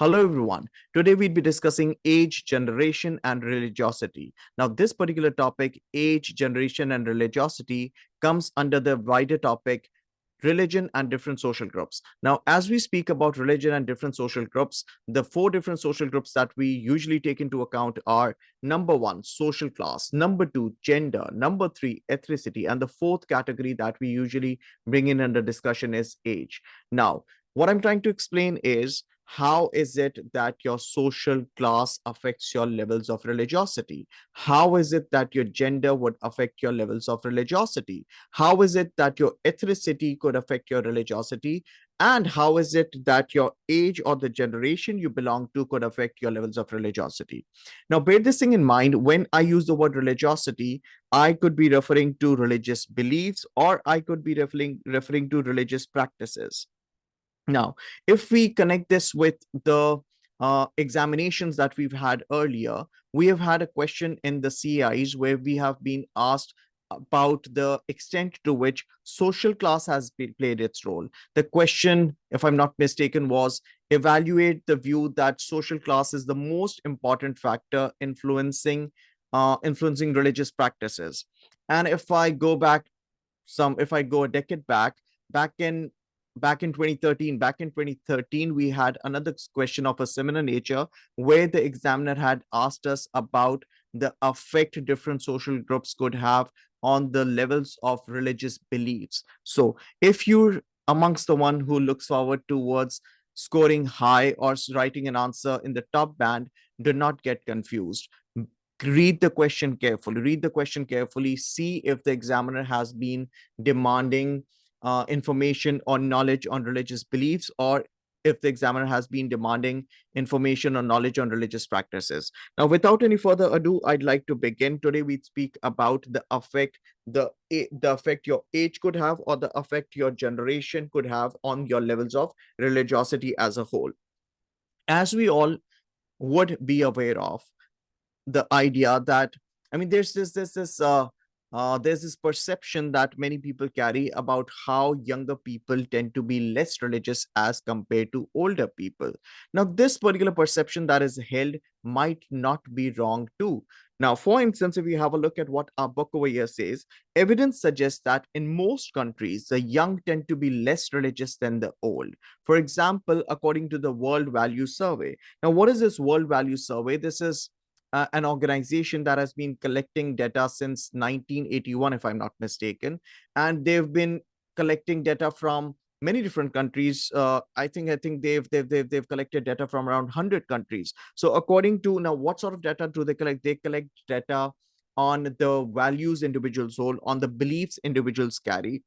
Hello, everyone. Today we'd be discussing age, generation, and religiosity. Now, this particular topic, age, generation, and religiosity, comes under the wider topic religion and different social groups. Now, as we speak about religion and different social groups, the four different social groups that we usually take into account are number one, social class, number two, gender, number three, ethnicity, and the fourth category that we usually bring in under discussion is age. Now, what I'm trying to explain is how is it that your social class affects your levels of religiosity? How is it that your gender would affect your levels of religiosity? How is it that your ethnicity could affect your religiosity? And how is it that your age or the generation you belong to could affect your levels of religiosity? Now, bear this thing in mind. When I use the word religiosity, I could be referring to religious beliefs or I could be referring to religious practices. Now, if we connect this with the examinations that we've had earlier, we have had a question in the CIs where we have been asked about the extent to which social class has played its role. The question, if I'm not mistaken, was evaluate the view that social class is the most important factor influencing religious practices. And if I go a decade back in back in 2013 we had another question of a similar nature where the examiner had asked us about the effect different social groups could have on the levels of religious beliefs. So if you're amongst the one who looks forward towards scoring high or writing an answer in the top band, do not get confused. Read the question carefully, see if the examiner has been demanding information or knowledge on religious beliefs, or if the examiner has been demanding information or knowledge on religious practices. Now, without any further ado, I'd like to begin. Today, we speak about the effect your age could have or the effect your generation could have on your levels of religiosity as a whole. As we all would be aware of, the idea that there's this perception that many people carry about how younger people tend to be less religious as compared to older people. Now, this particular perception that is held might not be wrong too. Now, for instance, if you have a look at what our book over here says, evidence suggests that in most countries, the young tend to be less religious than the old. For example, according to the World Value Survey. Now, what is this World Value Survey? This is an organization that has been collecting data since 1981, if I'm not mistaken, and they've been collecting data from many different countries. I think they've collected data from around 100 countries. So according to now, what sort of data do they collect? They collect data on the values individuals hold, on the beliefs individuals carry,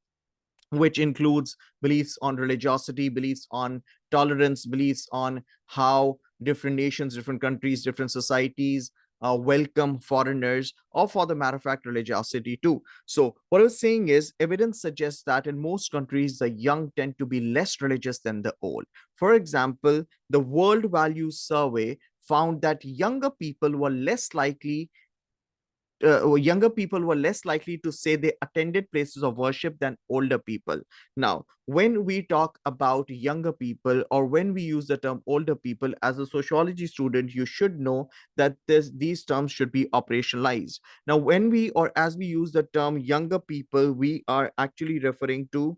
which includes beliefs on religiosity, beliefs on tolerance, beliefs on how different nations, different countries, different societies welcome foreigners, or for the matter of fact, religiosity too. So, what I was saying is, evidence suggests that in most countries, the young tend to be less religious than the old. For example, the World Values Survey found that younger people were less likely to say they attended places of worship than older people. Now, when we talk about younger people or when we use the term older people, as a sociology student, you should know that these terms should be operationalized. Now, when we or as we use the term younger people, we are actually referring to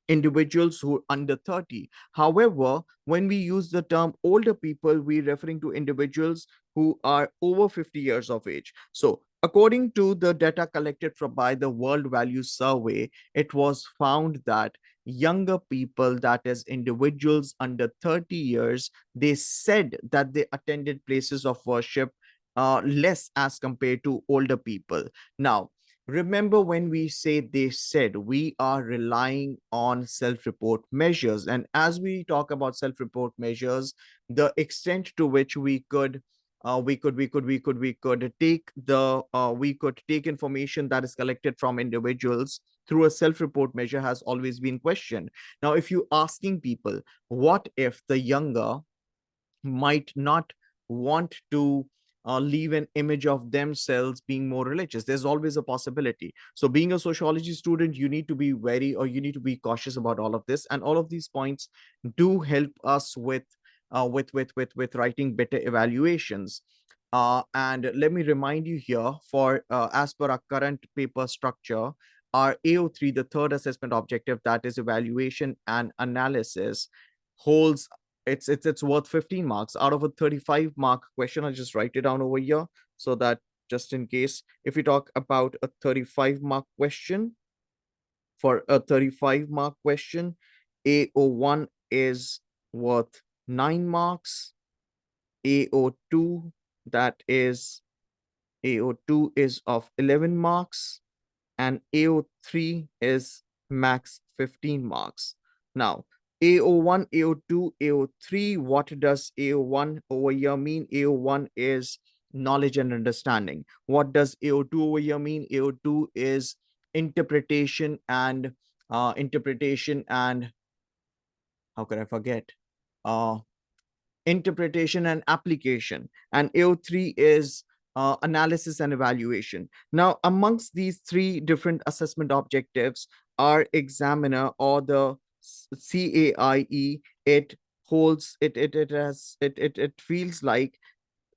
individuals who are under 30. However, when we use the term older people, we're referring to individuals who are over 50 years of age. So, according to the data collected by the World Value Survey, it was found that younger people, that is, individuals under 30 years, they said that they attended places of worship less as compared to older people. Now, remember, when we say they said, we are relying on self-report measures. And as we talk about self-report measures, the extent to which we could take information that is collected from individuals through a self-report measure has always been questioned. Now, if you asking people, what if the younger might not want to leave an image of themselves being more religious? There's always a possibility. So, being a sociology student, you need to be wary or you need to be cautious about all of this. And all of these points do help us with with writing better evaluations. And let me remind you here, for as per our current paper structure, our AO3, the third assessment objective, that is evaluation and analysis, holds it's worth 15 marks out of a 35-mark question. I'll just write it down over here so that just in case, if we talk about a 35-mark question, for a 35-mark question, AO1 is worth 9 marks. AO2, that is AO2 is of 11 marks, and AO3 is max 15 marks. Now, AO1, AO2, AO3, what does AO1 over here mean? AO1 is knowledge and understanding. What does AO2 over here mean? AO2 is interpretation and interpretation and how could I forget? Uh, interpretation and application. And AO3 is analysis and evaluation. Now, amongst these three different assessment objectives, our examiner, or the CAIE, it holds it has it feels like,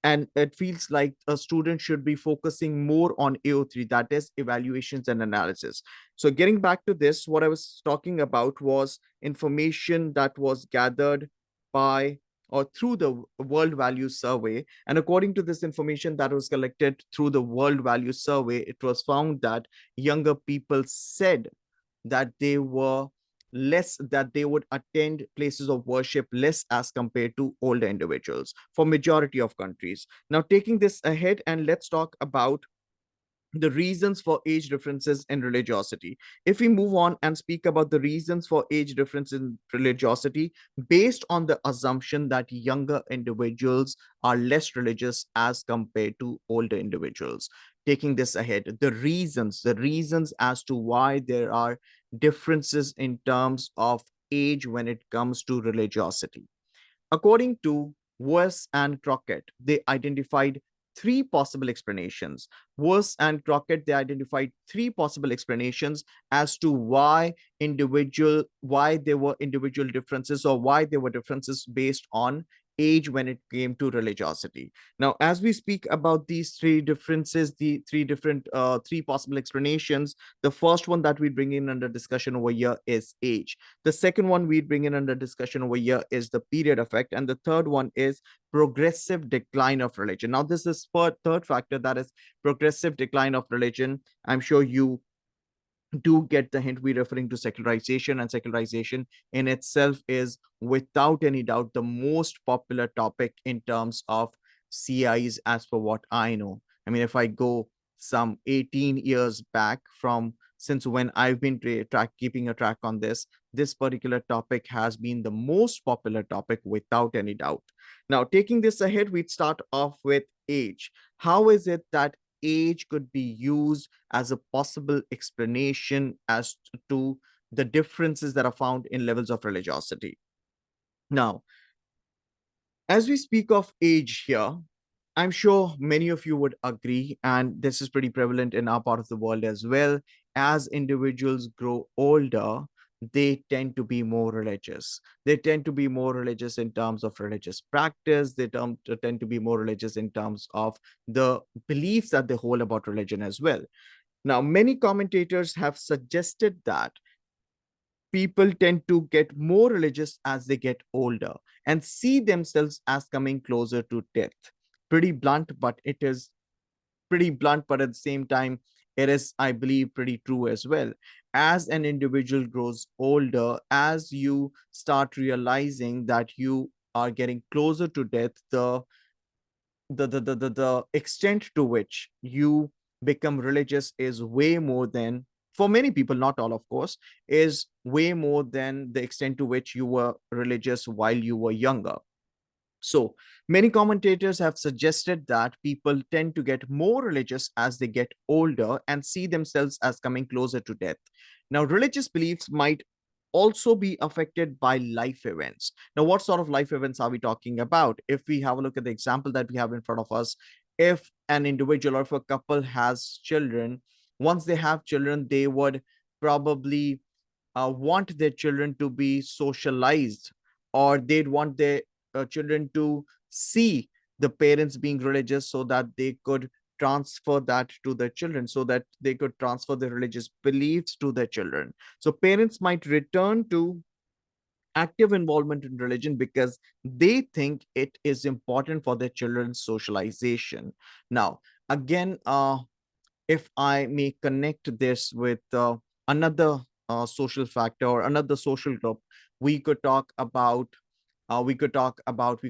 and it feels like a student should be focusing more on AO3, that is evaluations and analysis. So getting back to this, what I was talking about was information that was gathered by or through the World Values Survey. And according to this information that was collected through the World Values Survey, it was found that younger people said that they would attend places of worship less as compared to older individuals for majority of countries. Now, taking this ahead, and let's talk about the reasons for age differences in religiosity. If we move on and speak about the reasons for age difference in religiosity, based on the assumption that younger individuals are less religious as compared to older individuals. Taking this ahead, the reasons as to why there are differences in terms of age when it comes to religiosity. According to Weiss and Crockett, they identified three possible explanations. Weiss and Crockett, they identified three possible explanations as to why there were individual differences, or why there were differences based on age when it came to religiosity. Now, as we speak about these three differences, the three possible explanations, the first one that we bring in under discussion over here is age. The second one we bring in under discussion over here is the period effect. And the third one is progressive decline of religion. Now, this is third factor, that is progressive decline of religion. I'm sure you do get the hint. We're referring to secularization, and secularization in itself is without any doubt the most popular topic in terms of CIs, as per what I know. I mean, if I go some 18 years back from since when I've been keeping a track on this particular topic has been the most popular topic without any doubt. Now, taking this ahead, we'd start off with age. How is it that age could be used as a possible explanation as to the differences that are found in levels of religiosity? Now, as we speak of age here, I'm sure many of you would agree, and this is pretty prevalent in our part of the world as well. As individuals grow older, they tend to be more religious. They tend to be more religious in terms of religious practice. They tend to be more religious in terms of the beliefs that they hold about religion as well. Now, many commentators have suggested that people tend to get more religious as they get older and see themselves as coming closer to death. Pretty blunt, but it is pretty blunt, but at the same time, it is, I believe, pretty true as well. As an individual grows older, as you start realizing that you are getting closer to death, the extent to which you become religious is way more than, for many people, not all of course, is way more than the extent to which you were religious while you were younger. So many commentators have suggested that people tend to get more religious as they get older and see themselves as coming closer to death. Now, religious beliefs might also be affected by life events. Now, what sort of life events are we talking about? If we have a look at the example that we have in front of us, if an individual or if a couple has children, once they have children, they would probably want their children to be socialized, or they'd want children to see the parents being religious so that they could transfer that to their children, so that they could transfer their religious beliefs to their children. So parents might return to active involvement in religion because they think it is important for their children's socialization. Now, again, if I may connect this with another social factor or another social group, we could talk about, we could talk about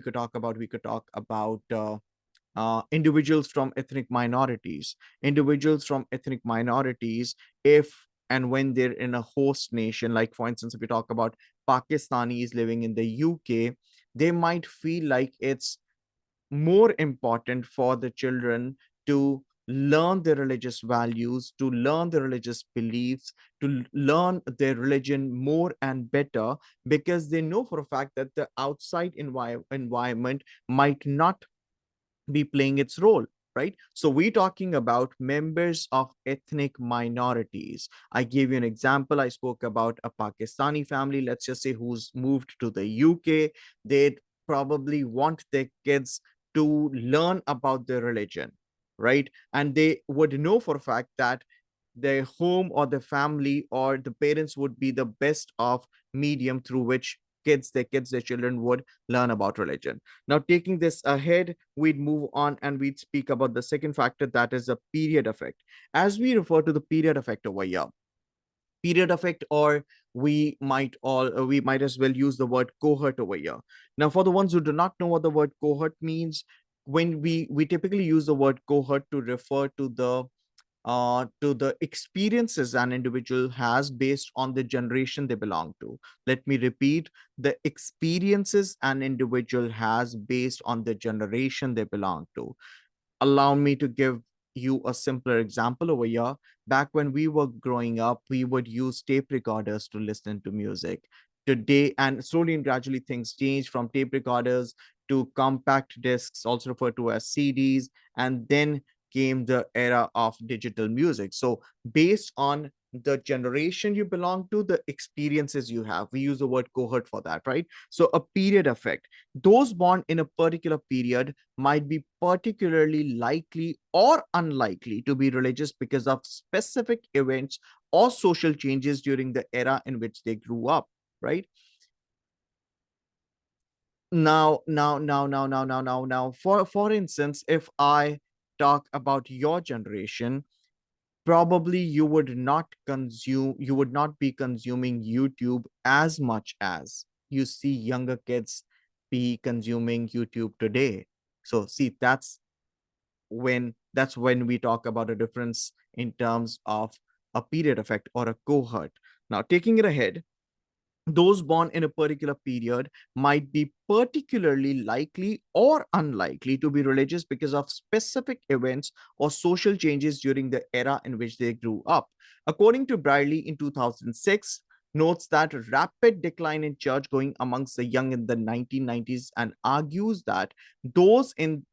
individuals from ethnic minorities. Individuals from ethnic minorities, if and when they're in a host nation, like for instance, if we talk about Pakistanis living in the UK, they might feel like it's more important for the children to learn their religious values, to learn their religious beliefs, to learn their religion more and better, because they know for a fact that the outside environment might not be playing its role, right? So we're talking about members of ethnic minorities. I gave you an example. I spoke about a Pakistani family, let's just say, who's moved to the UK. They'd probably want their kids to learn about their religion, right? And they would know for a fact that their home or the family or the parents would be the best of medium through which their children would learn about religion. Now, taking this ahead, we'd move on and we'd speak about the second factor, that is the period effect. As we refer to the period effect over here, period effect, or we might as well use the word cohort over here. Now, for the ones who do not know what the word cohort means, when we typically use the word cohort to refer to the experiences an individual has based on the generation they belong to. Let me repeat, the experiences an individual has based on the generation they belong to. Allow me to give you a simpler example over here. Back when we were growing up, we would use tape recorders to listen to music. Today, and slowly and gradually, things changed from tape recorders to compact discs, also referred to as CDs, and then came the era of digital music. So, based on the generation you belong to, the experiences you have, we use the word cohort for that, right? So, a period effect. Those born in a particular period might be particularly likely or unlikely to be religious because of specific events or social changes during the era in which they grew up, right? Now, for instance, if I talk about your generation, probably you would not be consuming YouTube as much as you see younger kids be consuming YouTube today. So see, that's when we talk about a difference in terms of a period effect or a cohort. Now, taking it ahead, those born in a particular period might be particularly likely or unlikely to be religious because of specific events or social changes during the era in which they grew up. According to Briley in 2006, notes that rapid decline in church going amongst the young in the 1990s and argues that those in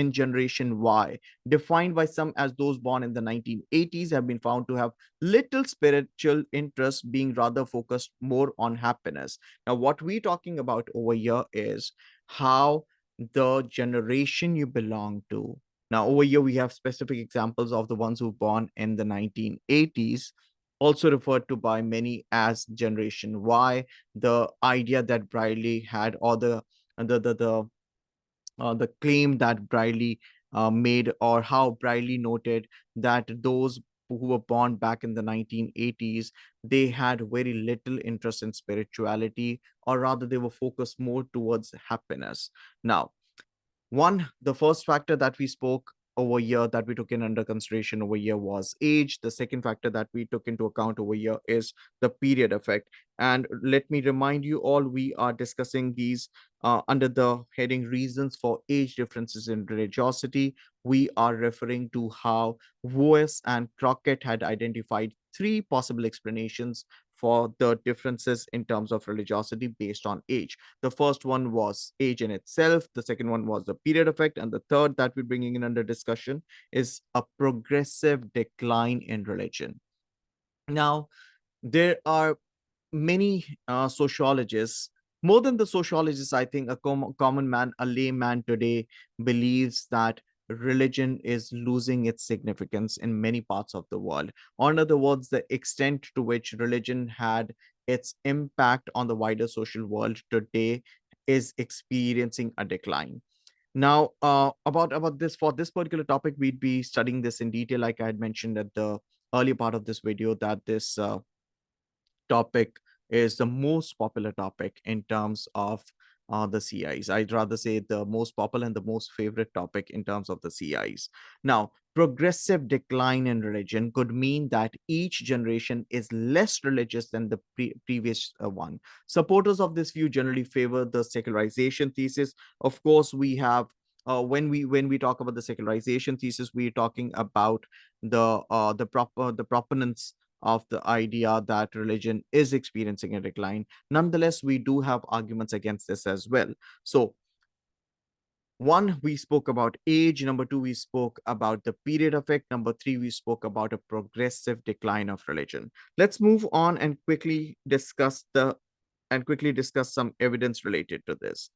generation Y, defined by some as those born in the 1980s, have been found to have little spiritual interest, being rather focused more on happiness. Now, what we're talking about over here is how the generation you belong to. Now, over here, we have specific examples of the ones who were born in the 1980s, also referred to by many as Generation Y. The idea that Briley had, or the claim that Briley made, or how Briley noted that those who were born back in the 1980s, they had very little interest in spirituality, or rather, they were focused more towards happiness. Now, the first factor that we spoke over here, that we took in under consideration over here, was age. The second factor that we took into account over here is the period effect. And let me remind you all, we are discussing these under the heading reasons for age differences in religiosity. We are referring to how Voes and Crockett had identified three possible explanations for the differences in terms of religiosity based on age. The first one was age in itself. The second one was the period effect. And the third that we're bringing in under discussion is a progressive decline in religion. Now, there are many sociologists More than the sociologists, I think a common man, a layman today believes that religion is losing its significance in many parts of the world. Or in other words, the extent to which religion had its impact on the wider social world today is experiencing a decline. Now, about this, for this particular topic, we'd be studying this in detail, like I had mentioned at the earlier part of this video, that this topic is the most popular topic in terms of the CIs. I'd rather say the most popular and the most favorite topic in terms of the CIs. Now, progressive decline in religion could mean that each generation is less religious than the previous one. Supporters of this view generally favor the secularization thesis. Of course, we have when we talk about the secularization thesis, we're talking about the proponents of the idea that religion is experiencing a decline. Nonetheless, we do have arguments against this as well. So, one, we spoke about age. Number two, we spoke about the period effect. Number three, we spoke about a progressive decline of religion. Let's move on and quickly discuss some evidence related to this.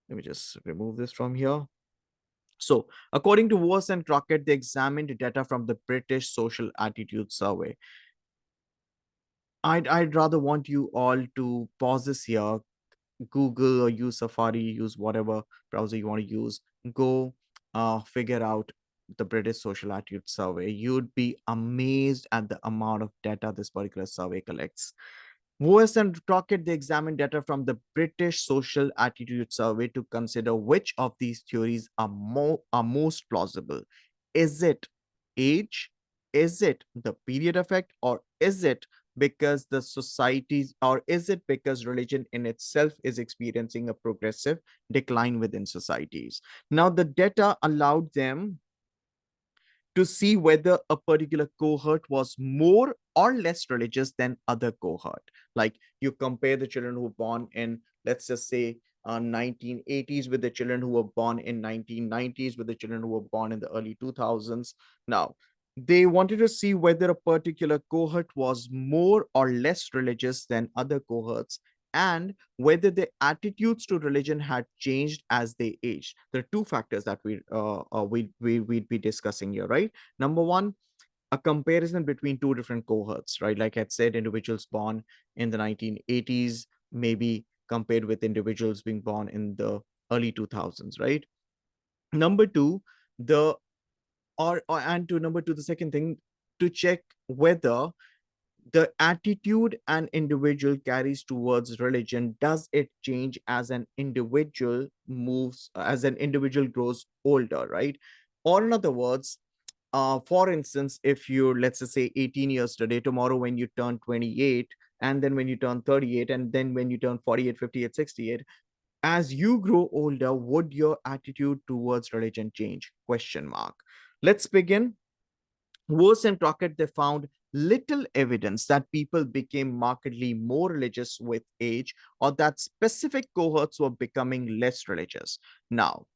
Let me just remove this from here. So, according to Woos and Crockett, they examined data from the British Social Attitude Survey. I'd rather want you all to pause this here, Google or use Safari, use whatever browser you want to use. Go figure out the British Social Attitude Survey. You'd be amazed at the amount of data this particular survey collects. Woes and Crockett, they examined data from the British Social Attitude Survey to consider which of these theories are most plausible. Is it age? Is it the period effect? Or is it because the societies, or is it because religion in itself is experiencing a progressive decline within societies? Now, the data allowed them to see whether a particular cohort was more or less religious than other cohort. Like, you compare the children who were born in, let's just say, 1980s with the children who were born in 1990s with the children who were born in the early 2000s. Now, they wanted to see whether a particular cohort was more or less religious than other cohorts, and whether their attitudes to religion had changed as they aged. There are two factors that we'd be discussing here, right? Number one, a comparison between two different cohorts, right? Like I said, individuals born in the 1980s, maybe compared with individuals being born in the early 2000s, right? Number two, the or and to number two, the second thing, to check whether the attitude an individual carries towards religion, does it change as an individual moves, as an individual grows older, right? Or in other words, for instance, if you're, let's just say, 18 years today, tomorrow when you turn 28, and then when you turn 38, and then when you turn 48, 58, 68, as you grow older, would your attitude towards religion change? Question mark. Let's begin. Worse and Crockett, they found little evidence that people became markedly more religious with age, or that specific cohorts were becoming less religious. Now,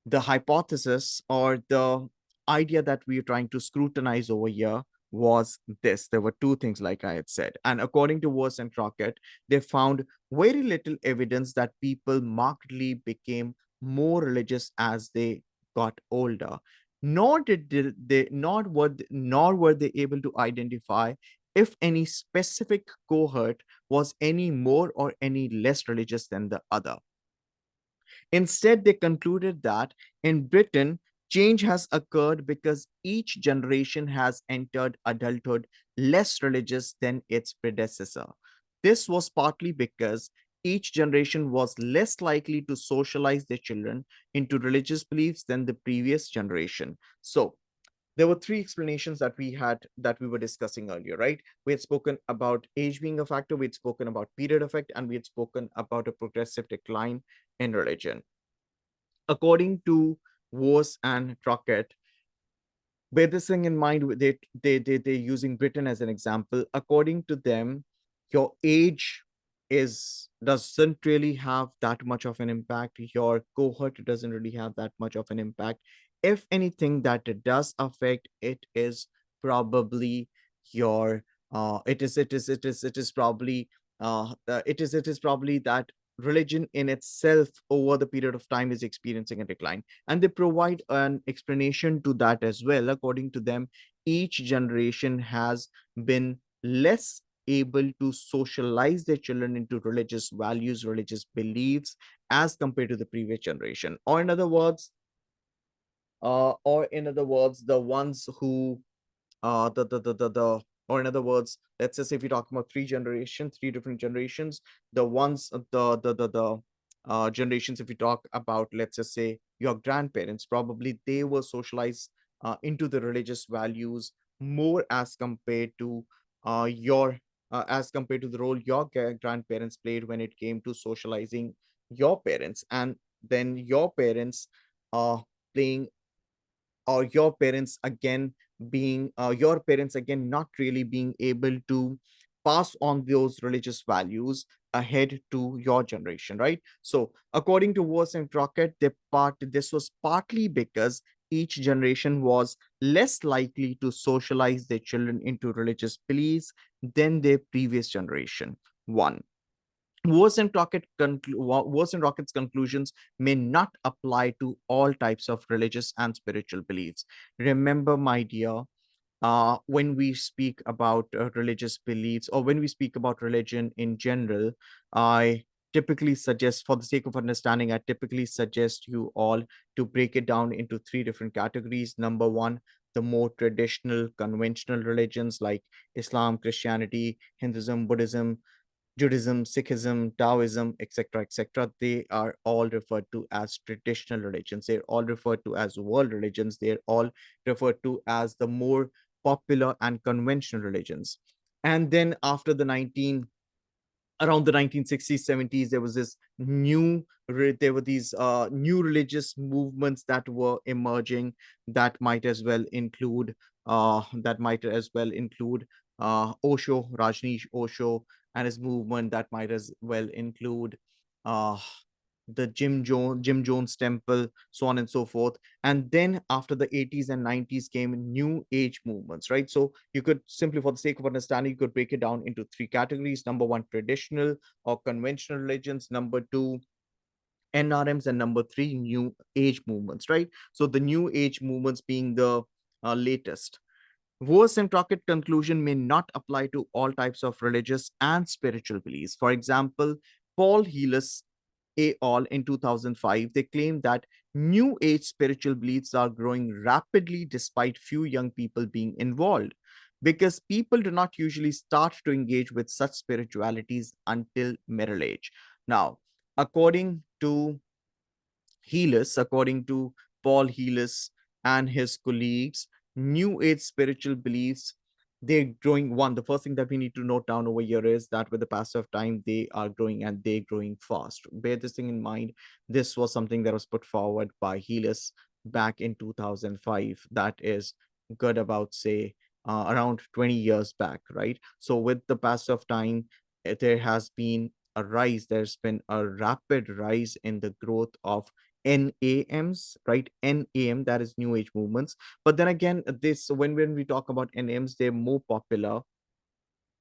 the hypothesis or the idea that we are trying to scrutinize over here was this. There were two things, like I had said. And according to Worse and Crockett, they found very little evidence that people markedly became more religious as they got older. Nor were they able to identify if any specific cohort was any more or any less religious than the other. Instead, they concluded that in Britain, change has occurred because each generation has entered adulthood less religious than its predecessor. This was partly because each generation was less likely to socialize their children into religious beliefs than the previous generation. So, there were three explanations that we were discussing earlier, right? We had spoken about age being a factor, we had spoken about period effect, and we had spoken about a progressive decline in religion. According to Woos and Crockett, bear this thing in mind, they're using Britain as an example. According to them, your age doesn't really have that much of an impact. Your cohort doesn't really have that much of an impact. If anything that it does affect, it is probably your it is probably it is probably that religion in itself over the period of time is experiencing a decline. And they provide an explanation to that as well. According to them, each generation has been less able to socialize their children into religious values, religious beliefs, as compared to the previous generation. Or in other words, the ones who the or in other words, let's just say if we talk about three different generations, the ones the generations, if we talk about, let's just say, your grandparents, probably they were socialized into the religious values more as compared to your as compared to the role your grandparents played when it came to socializing your parents. And then playing your parents again not really being able to pass on those religious values ahead to your generation, right? So according to Wurst and Crockett, this was partly because each generation was less likely to socialize their children into religious beliefs than their previous generation. One, Worse and Rocket's conclusions may not apply to all types of religious and spiritual beliefs. Remember, my dear, when we speak about religious beliefs, or when we speak about religion in general, I typically suggest, for the sake of understanding, I typically suggest you all to break it down into three different categories. Number one, the more traditional, conventional religions like Islam, Christianity, Hinduism, Buddhism, Judaism, Sikhism, Taoism, etc., etc., they are all referred to as traditional religions. They're all referred to as world religions. They're all referred to as the more popular and conventional religions. And then after the 19 around the 1960s 70s, there were these new religious movements that were emerging, that might as well include Osho, Rajneesh Osho, and his movement. That might as well include uh, the Jim Jones Temple, so on and so forth. And then after the 80s and 90s came new age movements, right? So you could simply, for the sake of understanding, you could break it down into three categories. Number one, traditional or conventional religions. Number two, NRMs. And number three, new age movements, right? So the new age movements being the latest. Worse and Crockett conclusion may not apply to all types of religious and spiritual beliefs. For example, Paul Heelis et al. In 2005, they claim that New Age spiritual beliefs are growing rapidly despite few young people being involved, because people do not usually start to engage with such spiritualities until middle age. Now, according to according to Paul Heelis and his colleagues, New Age spiritual beliefs, they're growing. One, the first thing that we need to note down over here is that with the passage of time, they are growing, and they're growing fast. Bear this thing in mind. This was something that was put forward by Heelis back in 2005. That is good about, say, around 20 years back, right? So with the passage of time, there has been a rise. There's been a rapid rise in the growth of NAMs, right? NAM, that is New Age movements. But then again, when we talk about NAMs, they're more popular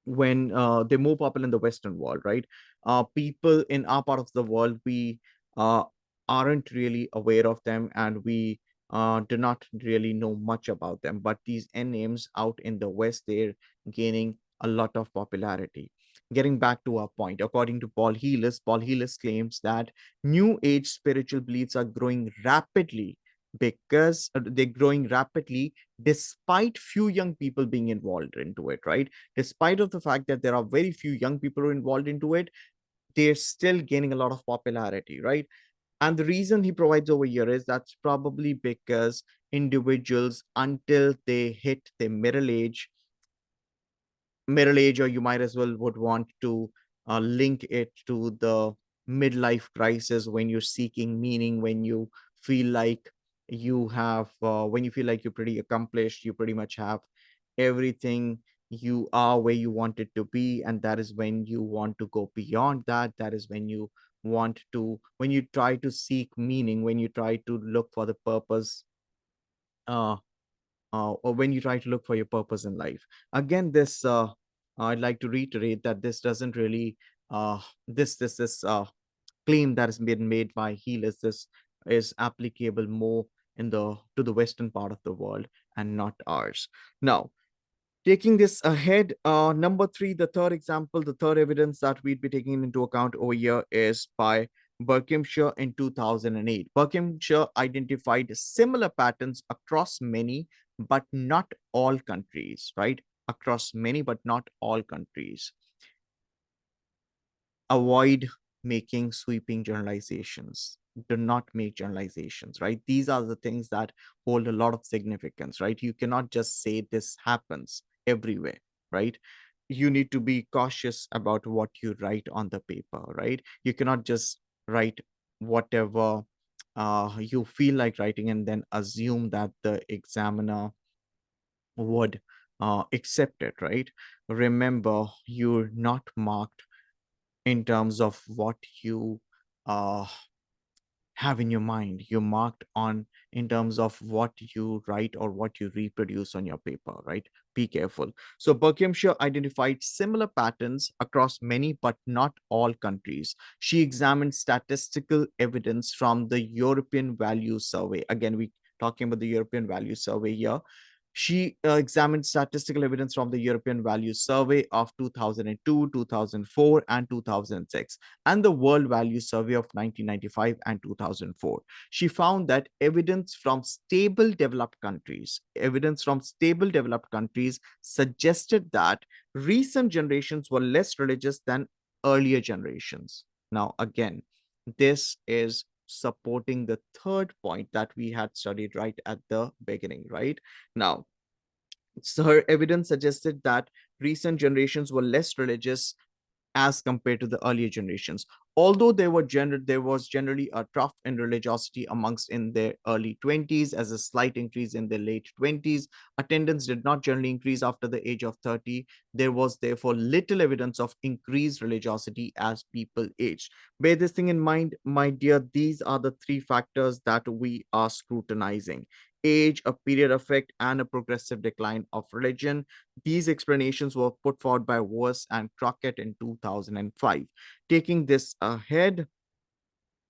in the Western world, right? People in our part of the world, we uh, aren't really aware of them, and we do not really know much about them. But these NAMs out in the West, they're gaining a lot of popularity. Getting back to our point, according to Paul Heelis claims that New Age spiritual beliefs are growing rapidly, because they're growing rapidly despite few young people being involved into it, right? Despite of the fact that there are very few young people who are involved into it, they're still gaining a lot of popularity, right? And the reason he provides over here is that's probably because individuals, until they hit the middle age, or you might as well would want to link it to the midlife crisis, when you're seeking meaning, when you feel like you're pretty accomplished, you pretty much have everything, you are where you want it to be, and that is when you want to go beyond that. That is when you try to seek meaning, when you try to look for the purpose, uh, or when you try to look for your purpose in life. Again, I'd like to reiterate that this doesn't really, this claim that has been made by healers. This is applicable more in the to the western part of the world and not ours. Now, taking this ahead, number three, the third example, the third evidence that we'd be taking into account over here is by Berkhamshire in 2008. Berkhamshire identified similar patterns across many, but not all countries, right? Across many, but not all countries. Avoid making sweeping generalizations. Do not make generalizations, right? These are the things that hold a lot of significance, right? You cannot just say this happens everywhere, right? You need to be cautious about what you write on the paper, right? You cannot just write whatever you feel like writing and then assume that the examiner would accept it, right? Remember, you're not marked in terms of what you uh, have in your mind. You're marked on in terms of what you write or what you reproduce on your paper, right? Be careful. So Berkhamshire identified similar patterns across many but not all countries. She examined statistical evidence from the European Value Survey. Again, we talking about the European Value Survey here. She examined statistical evidence from the European Values Survey of 2002, 2004, and 2006, and the World Value Survey of 1995 and 2004. She found that evidence from stable developed countries suggested that recent generations were less religious than earlier generations. Now, again, this is supporting the third point that we had studied right at the beginning, right? Now, so her evidence suggested that recent generations were less religious as compared to the earlier generations. Although there was generally a trough in religiosity amongst in their early 20s, as a slight increase in their late 20s, attendance did not generally increase after the age of 30. There was therefore little evidence of increased religiosity as people aged. Bear this thing in mind, my dear. These are the three factors that we are scrutinizing: age, a period effect, and a progressive decline of religion. These explanations were put forward by Weiss and Crockett in 2005. Taking this ahead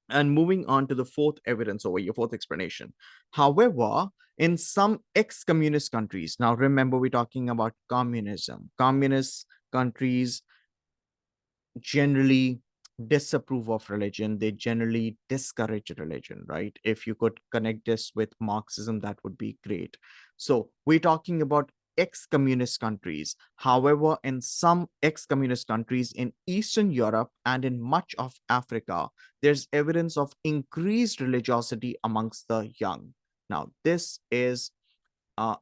and moving on to the fourth evidence over your fourth explanation. However, in some ex-communist countries, now remember we're talking about communism. Communist countries generally disapprove of religion. They generally discourage religion, right? If you could connect this with Marxism, that would be great. So we're talking about ex-communist countries. However, in some ex-communist countries in Eastern Europe and in much of Africa, there's evidence of increased religiosity amongst the young. Now, this is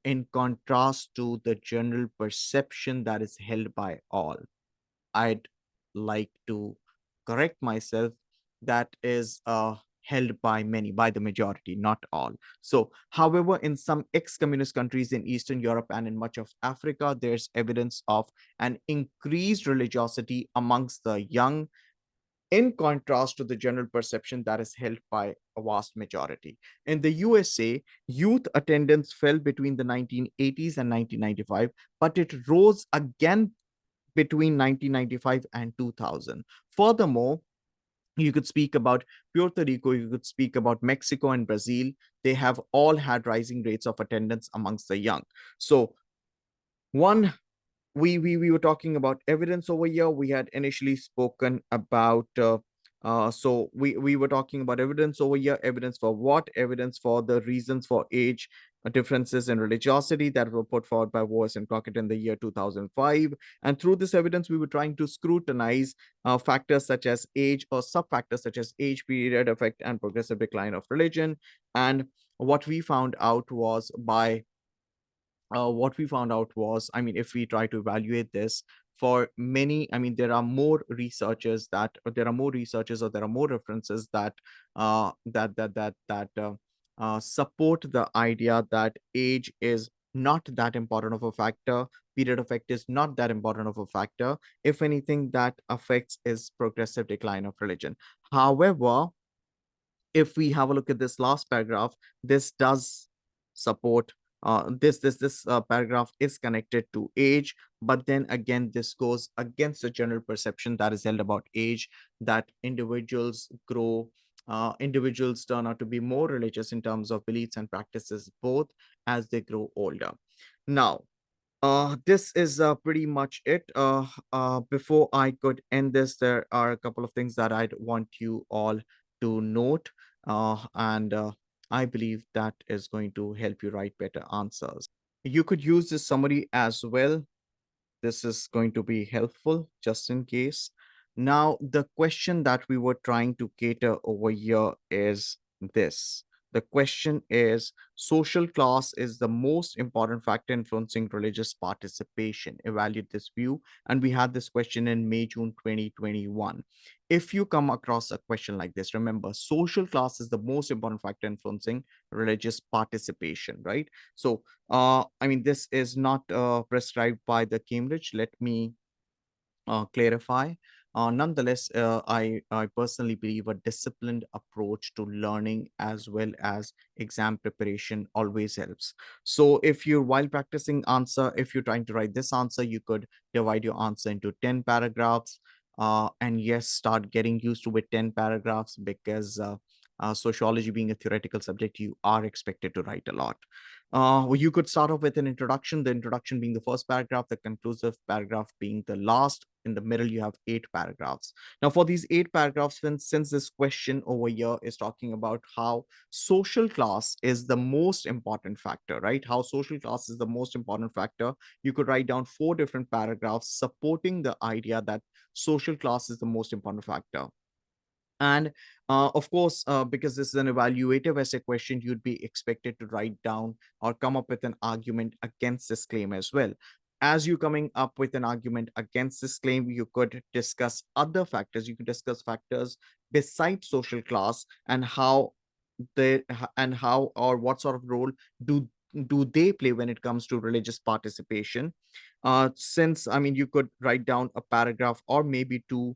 in contrast to the general perception that is held by all. I'd like to correct myself. That is held by many, by the majority, not all. So, however, in some ex-communist countries in Eastern Europe and in much of Africa, there's evidence of an increased religiosity amongst the young, in contrast to the general perception that is held by a vast majority. In the USA, youth attendance fell between the 1980s and 1995, but it rose again between 1995 and 2000. Furthermore, you could speak about Puerto Rico, you could speak about Mexico and Brazil. They have all had rising rates of attendance amongst the young. So, one, we were talking about evidence over here. We had initially spoken about so we were talking about evidence over here. Evidence for what? Evidence for the reasons for age differences in religiosity that were put forward by Weiss and Crockett in the year 2005. And through this evidence, we were trying to scrutinize factors such as age, or sub-factors such as age, period effect, and progressive decline of religion. And what we found out was I mean, if we try to evaluate this for many, I mean, there are more researchers or there are more references that support the idea that age is not that important of a factor. Period effect is not that important of a factor. If anything, that affects is progressive decline of religion. However, if we have a look at this last paragraph, this does support this paragraph is connected to age, but then again this goes against the general perception that is held about age, that individuals turn out to be more religious in terms of beliefs and practices both as they grow older. Now, this is pretty much it. Before I could end this, there are a couple of things that I'd want you all to note, and I believe that is going to help you write better answers. You could use this summary as well. This is going to be helpful just in case. Now, the question that we were trying to cater over here is this. The question is, social class is the most important factor influencing religious participation. Evaluate this view. And we had this question in May, June 2021. If you come across a question like this, remember, social class is the most important factor influencing religious participation, right? So I mean, this is not prescribed by the Cambridge. Let me clarify. Nonetheless, I personally believe a disciplined approach to learning as well as exam preparation always helps. So if you're while practicing answer, if you're trying to write this answer, you could divide your answer into 10 paragraphs. And yes, start getting used to with 10 paragraphs because sociology being a theoretical subject, you are expected to write a lot. Well, you could start off with an introduction, the introduction being the first paragraph, the conclusive paragraph being the last. In the middle, you have 8 paragraphs. Now, for these 8 paragraphs, since this question over here is talking about how social class is the most important factor, right? How social class is the most important factor, you could write down 4 different paragraphs supporting the idea that social class is the most important factor. And of course, because this is an evaluative essay question, you'd be expected to write down or come up with an argument against this claim as well. As you coming up with an argument against this claim, you could discuss other factors. You could discuss factors besides social class and how or what sort of role do they play when it comes to religious participation. Since I mean, you could write down a paragraph or maybe two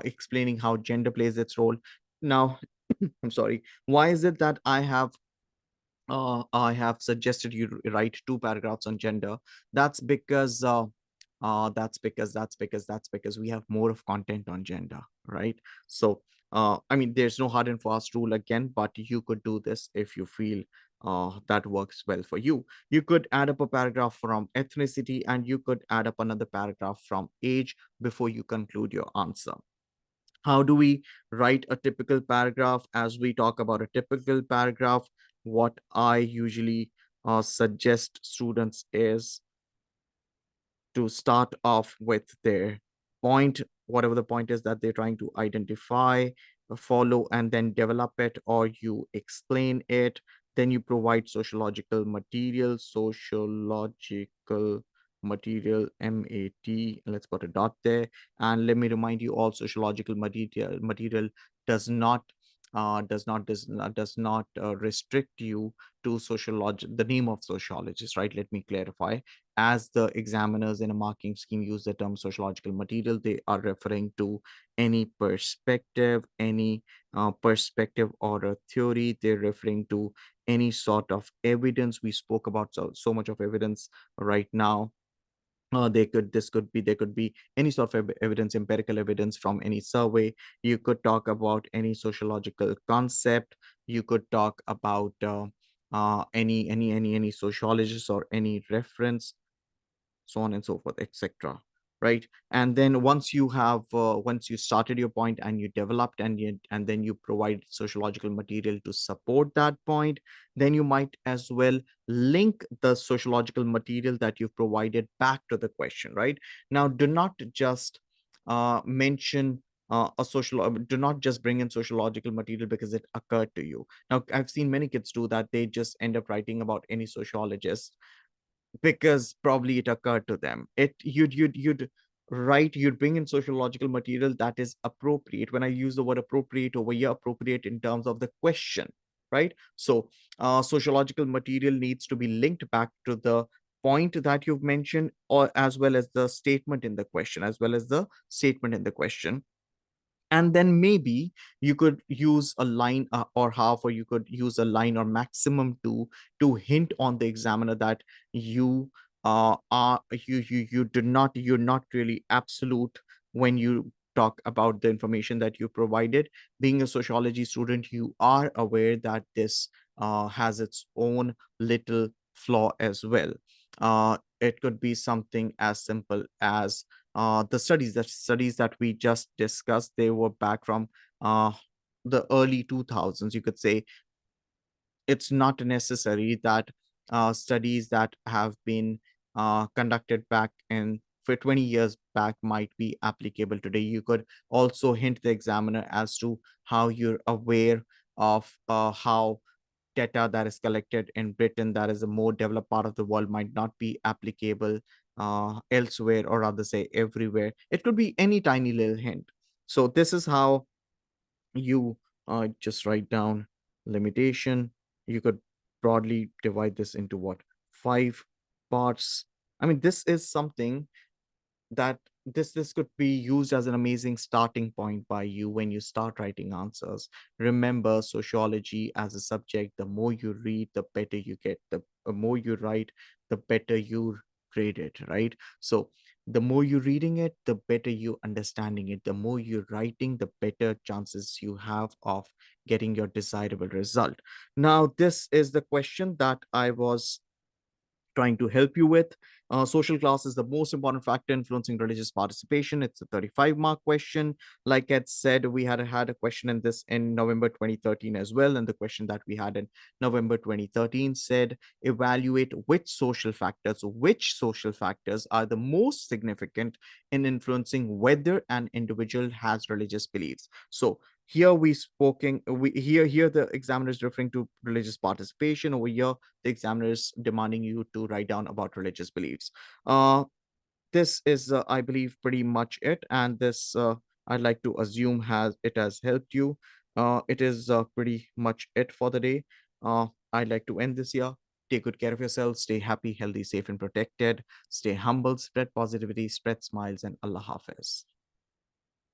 explaining how gender plays its role. Now, I'm sorry. Why is it that I have suggested you write 2 paragraphs on gender? That's because that's because we have more of content on gender, right? So, I mean, there's no hard and fast rule again, but you could do this if you feel that works well for you. You could add up a paragraph from ethnicity, and you could add up another paragraph from age before you conclude your answer. How do we write a typical paragraph? As we talk about a typical paragraph, what I usually suggest students is to start off with their point, whatever the point is that they're trying to identify, follow, and then develop it, or you explain it. Then you provide sociological material, MAT. Let's put a dot there. And let me remind you all, sociological material does not restrict you to sociology, the name of sociologist, right? Let me clarify. As the examiners in a marking scheme use the term sociological material, they are referring to any perspective or a theory. They're referring to any sort of evidence. We spoke about so much of evidence right now. There could be any sort of evidence, empirical evidence from any survey. You could talk about any sociological concept. You could talk about any sociologist or any reference, so on and so forth, etc. Right? And then once you started your point and you developed and then you provide sociological material to support that point, then you might as well link the sociological material that you've provided back to the question. Right? Now, do not just mention do not just bring in sociological material because it occurred to you. Now, I've seen many kids do that. They just end up writing about any sociologist because probably it occurred to them. You'd bring in sociological material that is appropriate. When I use the word appropriate over here, appropriate in terms of the question, right? So sociological material needs to be linked back to the point that you've mentioned, or as well as the statement in the question. And then maybe you could use a line or half, or you could use a line or maximum two to hint on the examiner that you are you do not, you're not really absolute when you talk about the information that you provided. Being a sociology student, you are aware that this has its own little flaw as well. It could be something as simple as the studies that we just discussed. They were back from uh, the early 2000s, you could say. It's not necessary that studies that have been conducted back in for 20 years back might be applicable today. You could also hint the examiner as to how you're aware of how data that is collected in Britain, that is a more developed part of the world, might not be applicable elsewhere, or rather say everywhere. It could be any tiny little hint. So this is how you just write down limitation. You could broadly divide this into what, five parts. I mean, this is something that this could be used as an amazing starting point by you when you start writing answers. Remember, sociology as a subject, the more you read, the better you get. The more you write, the better you grade it, right? So the more you're reading it, the better you understanding it. The more you're writing, the better chances you have of getting your desirable result. Now, this is the question that I was trying to help you with. Social class is the most important factor influencing religious participation. It's a 35-mark question. Like Ed said, we had a question in this in November 2013 as well. And the question that we had in November 2013 said, evaluate which social factors are the most significant in influencing whether an individual has religious beliefs. So here the examiner is referring to religious participation. Over here the examiner is demanding you to write down about religious beliefs. This is, I believe, pretty much it, and this I'd like to assume has helped you. It is pretty much it for the day. I'd like to end this here. Take good care of yourself. Stay happy, healthy, safe, and protected. Stay humble. Spread positivity. Spread smiles, and Allah Hafiz.